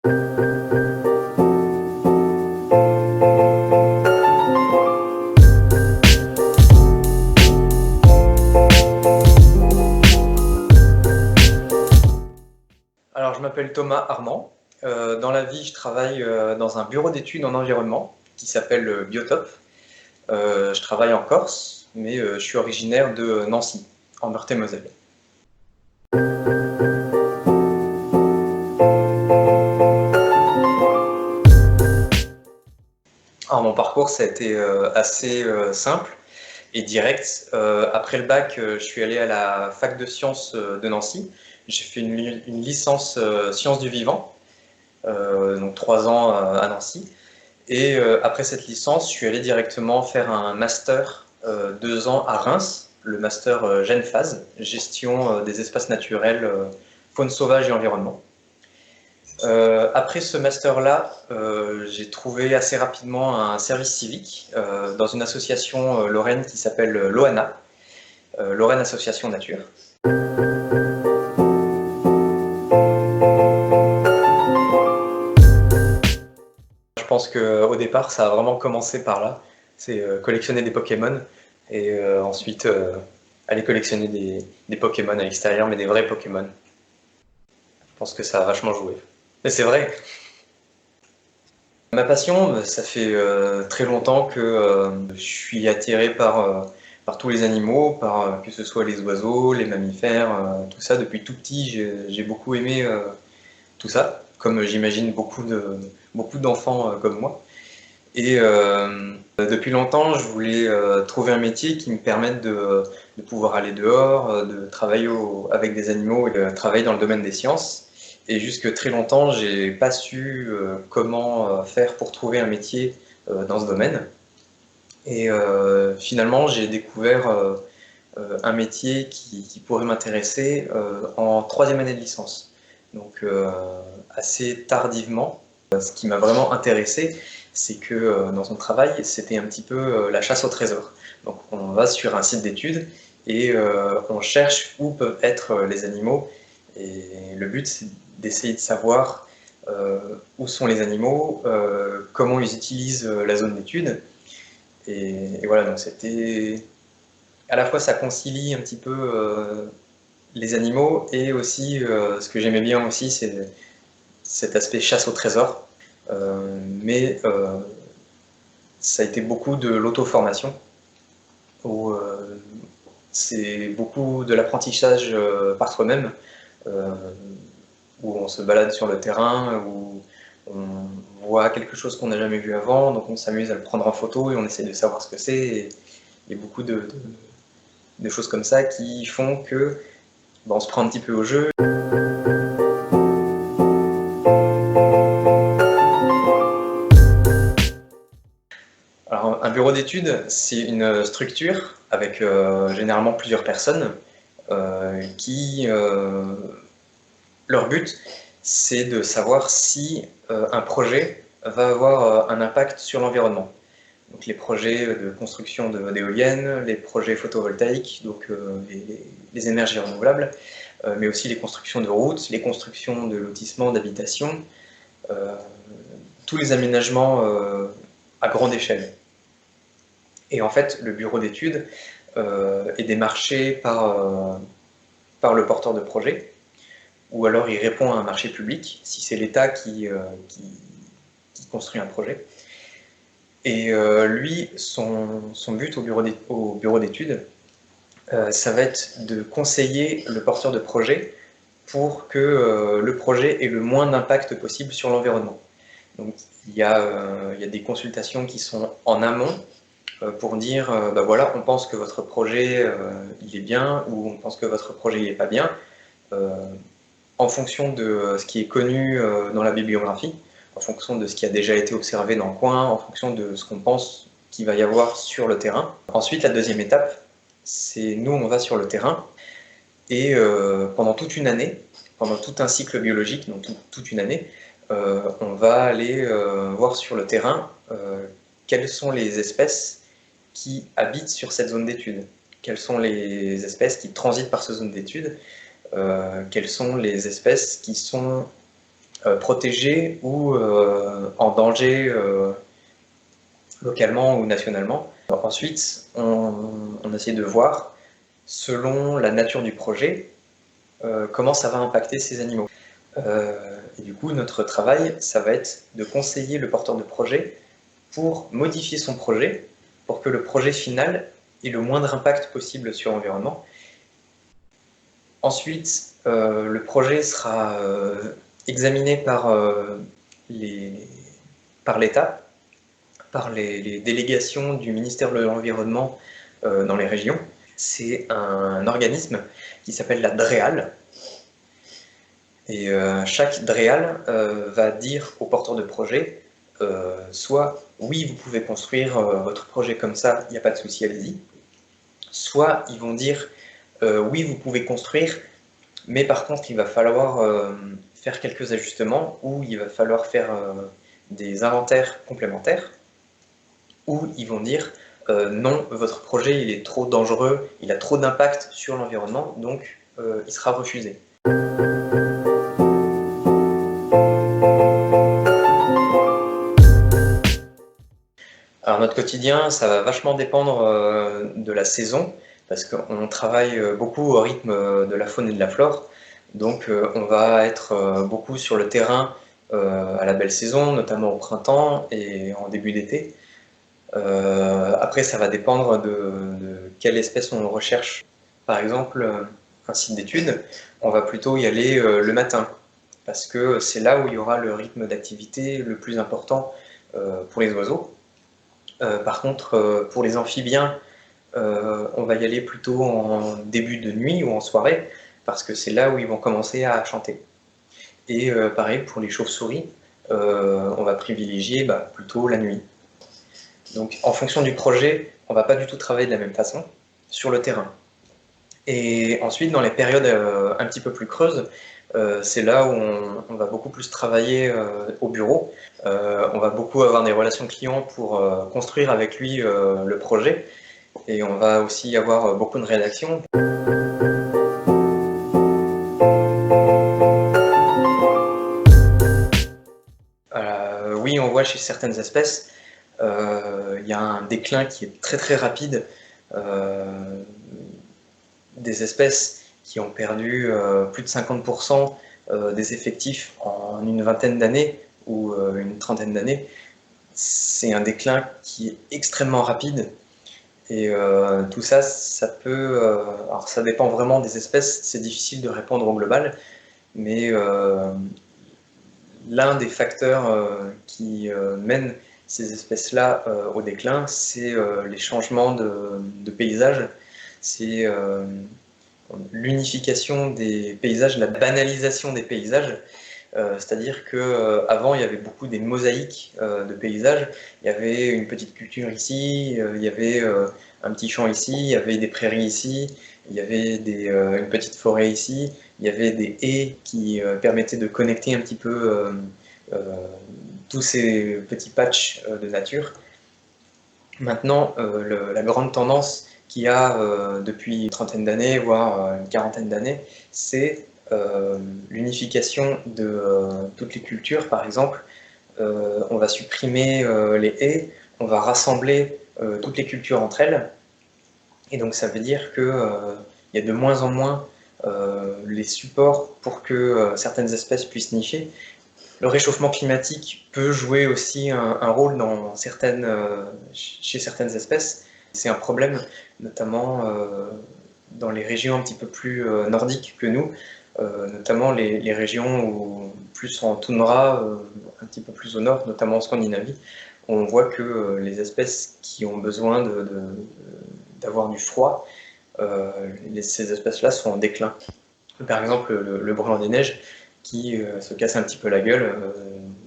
Alors, je m'appelle Thomas Armand. Dans la vie, je travaille dans un bureau d'études en environnement qui s'appelle Biotop. Je travaille en Corse, mais je suis originaire de Nancy, en Meurthe-et-Moselle. Alors, mon parcours, ça a été assez simple et direct. Après le bac, je suis allé à la fac de sciences de Nancy. J'ai fait une licence sciences du vivant, donc 3 ans à Nancy. Et après cette licence, je suis allé directement faire un master 2 ans à Reims, le master GENFAS, gestion des espaces naturels, faune sauvage et environnement. Après ce master-là, j'ai trouvé assez rapidement un service civique dans une association lorraine qui s'appelle l'OANA, Lorraine Association Nature. Je pense qu'au départ, ça a vraiment commencé par là. C'est collectionner des Pokémon et ensuite aller collectionner des Pokémon à l'extérieur, mais des vrais Pokémon. Je pense que ça a vachement joué. Mais c'est vrai. Ma passion, ça fait très longtemps que je suis attiré par tous les animaux, que ce soit les oiseaux, les mammifères, tout ça. Depuis tout petit, j'ai beaucoup aimé tout ça, comme j'imagine beaucoup d'enfants comme moi. Et depuis longtemps, je voulais trouver un métier qui me permette de pouvoir aller dehors, de travailler avec des animaux et de travailler dans le domaine des sciences. Et jusque très longtemps, j'ai pas su comment faire pour trouver un métier dans ce domaine. Et finalement, j'ai découvert un métier qui pourrait m'intéresser en 3e année de licence. Donc assez tardivement. Ce qui m'a vraiment intéressé, c'est que dans son travail, c'était un petit peu la chasse au trésor. Donc on va sur un site d'études et on cherche où peuvent être les animaux. Et le but, c'est d'essayer de savoir où sont les animaux, comment ils utilisent la zone d'étude. Et voilà, donc c'était... À la fois, ça concilie un petit peu les animaux et aussi, ce que j'aimais bien aussi, c'est cet aspect chasse au trésor. Mais ça a été beaucoup de l'auto-formation, où c'est beaucoup de l'apprentissage par soi-même, euh, où on se balade sur le terrain, où on voit quelque chose qu'on n'a jamais vu avant, donc on s'amuse à le prendre en photo et on essaie de savoir ce que c'est. Et il y a beaucoup de choses comme ça qui font que on se prend un petit peu au jeu. Alors, un bureau d'études, c'est une structure avec généralement plusieurs personnes qui, leur but, c'est de savoir si un projet va avoir un impact sur l'environnement. Donc les projets de construction d'éoliennes, les projets photovoltaïques, donc les énergies renouvelables, mais aussi les constructions de routes, les constructions de lotissements, d'habitations, euh, tous les aménagements à grande échelle. Et en fait, le bureau d'études est démarché par le porteur de projet, ou alors il répond à un marché public, si c'est l'État qui construit un projet. Et lui, son but au bureau d'études, ça va être de conseiller le porteur de projet pour que le projet ait le moins d'impact possible sur l'environnement. Donc il y a des consultations qui sont en amont pour dire bah voilà, on pense que votre projet il est bien, ou on pense que votre projet il est pas bien, euh, en fonction de ce qui est connu dans la bibliographie, en fonction de ce qui a déjà été observé dans le coin, en fonction de ce qu'on pense qu'il va y avoir sur le terrain. Ensuite, la deuxième étape, c'est nous, on va sur le terrain et pendant toute une année, pendant tout un cycle biologique, donc toute une année, on va aller voir sur le terrain quelles sont les espèces qui habitent sur cette zone d'étude, quelles sont les espèces qui transitent par cette zone d'étude, quelles sont les espèces qui sont protégés ou en danger localement ou nationalement. Ensuite, on essaie de voir, selon la nature du projet, comment ça va impacter ces animaux. Et du coup, notre travail, ça va être de conseiller le porteur de projet pour modifier son projet, pour que le projet final ait le moindre impact possible sur l'environnement. Ensuite, le projet sera examiné par l'État, par les délégations du ministère de l'Environnement dans les régions. C'est un organisme qui s'appelle la DREAL. Et chaque DREAL va dire au porteur de projet, soit oui, vous pouvez construire votre projet comme ça, il n'y a pas de souci, allez-y. Soit ils vont dire oui, vous pouvez construire, mais par contre, il va falloir faire quelques ajustements, ou il va falloir faire des inventaires complémentaires, ou ils vont dire non, votre projet il est trop dangereux, il a trop d'impact sur l'environnement, donc il sera refusé. Alors notre quotidien, ça va vachement dépendre de la saison, parce qu'on travaille beaucoup au rythme de la faune et de la flore. Donc on va être beaucoup sur le terrain à la belle saison, notamment au printemps et en début d'été. Après, ça va dépendre de quelle espèce on recherche. Par exemple, un site d'étude, on va plutôt y aller le matin, parce que c'est là où il y aura le rythme d'activité le plus important pour les oiseaux. Par contre, pour les amphibiens, on va y aller plutôt en début de nuit ou en soirée, parce que c'est là où ils vont commencer à chanter. Et pareil, pour les chauves-souris, on va privilégier plutôt la nuit. Donc en fonction du projet, on ne va pas du tout travailler de la même façon sur le terrain. Et ensuite, dans les périodes un petit peu plus creuses, c'est là où on va beaucoup plus travailler au bureau. On va beaucoup avoir des relations clients pour construire avec lui le projet. Et on va aussi avoir beaucoup de rédaction. Oui, on voit chez certaines espèces, il y a un déclin qui est très très rapide. Des espèces qui ont perdu plus de 50% des effectifs en une vingtaine d'années ou une trentaine d'années. C'est un déclin qui est extrêmement rapide. Et tout ça, ça peut... alors ça dépend vraiment des espèces, c'est difficile de répondre au global, mais l'un des facteurs qui mènent ces espèces-là au déclin, c'est les changements de paysage. C'est l'unification des paysages, la banalisation des paysages. C'est-à-dire qu'avant, il y avait beaucoup des mosaïques de paysages. Il y avait une petite culture ici, il y avait un petit champ ici, il y avait des prairies ici, il y avait une petite forêt ici, il y avait des haies qui permettaient de connecter un petit peu tous ces petits patchs de nature. Maintenant, la grande tendance qu'il y a depuis une trentaine d'années, voire une quarantaine d'années, c'est l'unification de toutes les cultures. Par exemple, on va supprimer les haies, on va rassembler toutes les cultures entre elles, et donc ça veut dire qu'il y a de moins en moins les supports pour que certaines espèces puissent nicher. Le réchauffement climatique peut jouer aussi un rôle chez certaines espèces. C'est un problème, notamment dans les régions un petit peu plus nordiques que nous, notamment les régions plus en toundra, un petit peu plus au nord, notamment en Scandinavie. On voit que les espèces qui ont besoin d'avoir du froid, ces espèces-là sont en déclin. Par exemple, le brûlant des neiges, qui se casse un petit peu la gueule,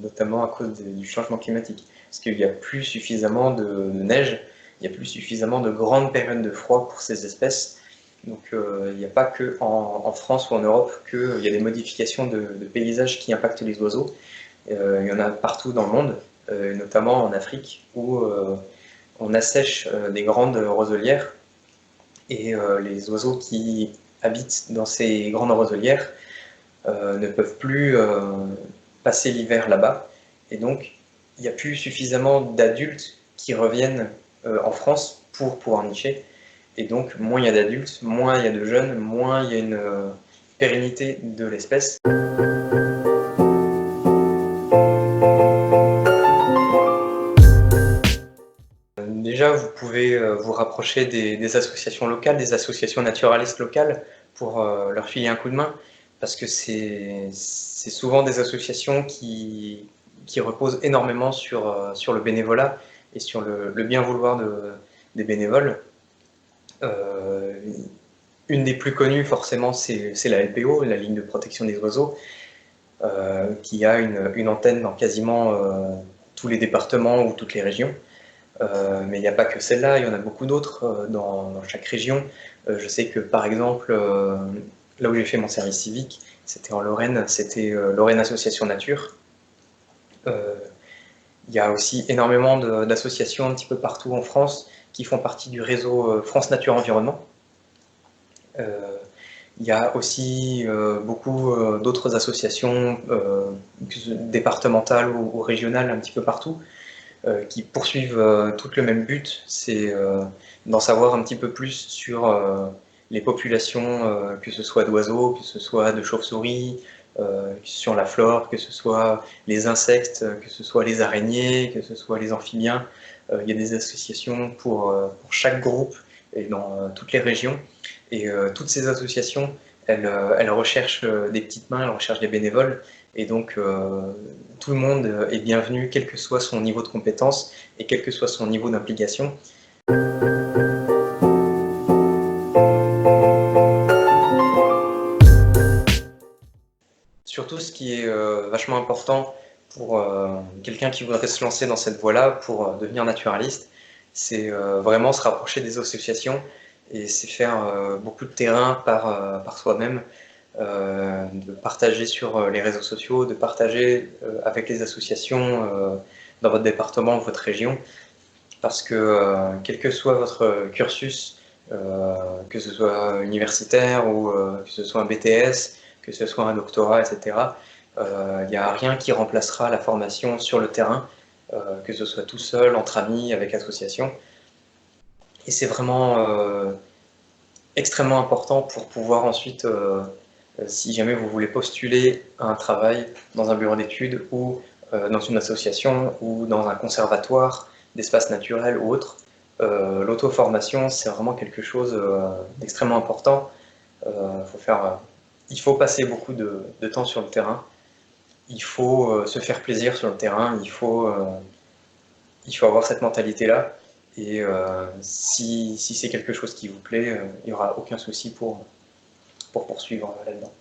notamment à cause du changement climatique. Parce qu'il n'y a plus suffisamment de neige, il n'y a plus suffisamment de grandes périodes de froid pour ces espèces. Donc il n'y a pas que en France ou en Europe qu'il y a des modifications de paysages qui impactent les oiseaux. Il y en a partout dans le monde, notamment en Afrique, où on assèche des grandes roselières. Et les oiseaux qui habitent dans ces grandes roselières ne peuvent plus passer l'hiver là-bas. Et donc, il n'y a plus suffisamment d'adultes qui reviennent en France pour pouvoir nicher. Et donc, moins il y a d'adultes, moins il y a de jeunes, moins il y a une pérennité de l'espèce. Déjà, vous pouvez vous rapprocher des associations locales, des associations naturalistes locales pour leur filer un coup de main, parce que c'est souvent des associations qui reposent énormément sur le bénévolat et sur le bien vouloir des bénévoles. Une des plus connues, forcément, c'est la LPO, la ligne de protection des oiseaux, qui a une antenne dans quasiment tous les départements ou toutes les régions. Mais il n'y a pas que celle-là, il y en a beaucoup d'autres dans chaque région. Je sais que par exemple, là où j'ai fait mon service civique, c'était en Lorraine, c'était Lorraine Association Nature. Il y a aussi énormément d'associations un petit peu partout en France qui font partie du réseau France Nature Environnement. Il y a aussi beaucoup d'autres associations départementales ou régionales un petit peu partout, qui poursuivent toutes le même but, c'est d'en savoir un petit peu plus sur les populations, que ce soit d'oiseaux, que ce soit de chauves-souris, sur la flore, que ce soit les insectes, que ce soit les araignées, que ce soit les amphibiens. Il y a des associations pour chaque groupe et dans toutes les régions. Et toutes ces associations, elles recherchent des petites mains, elles recherchent des bénévoles. Et donc, tout le monde est bienvenu, quel que soit son niveau de compétence et quel que soit son niveau d'implication. Surtout, ce qui est vachement important pour quelqu'un qui voudrait se lancer dans cette voie-là, pour devenir naturaliste, c'est vraiment se rapprocher des associations et c'est faire beaucoup de terrain par soi-même, de partager sur les réseaux sociaux, de partager avec les associations dans votre département ou votre région, parce que quel que soit votre cursus, que ce soit universitaire ou que ce soit un BTS, que ce soit un doctorat, etc., il n'y a rien qui remplacera la formation sur le terrain, que ce soit tout seul, entre amis, avec association. Et c'est vraiment extrêmement important pour pouvoir ensuite, si jamais vous voulez postuler à un travail dans un bureau d'études ou dans une association ou dans un conservatoire d'espaces naturels ou autre, l'auto-formation, c'est vraiment quelque chose d'extrêmement important. Il faut passer beaucoup de temps sur le terrain, il faut se faire plaisir sur le terrain, il faut avoir cette mentalité-là. Et si c'est quelque chose qui vous plaît, il n'y aura aucun souci pour poursuivre là-dedans.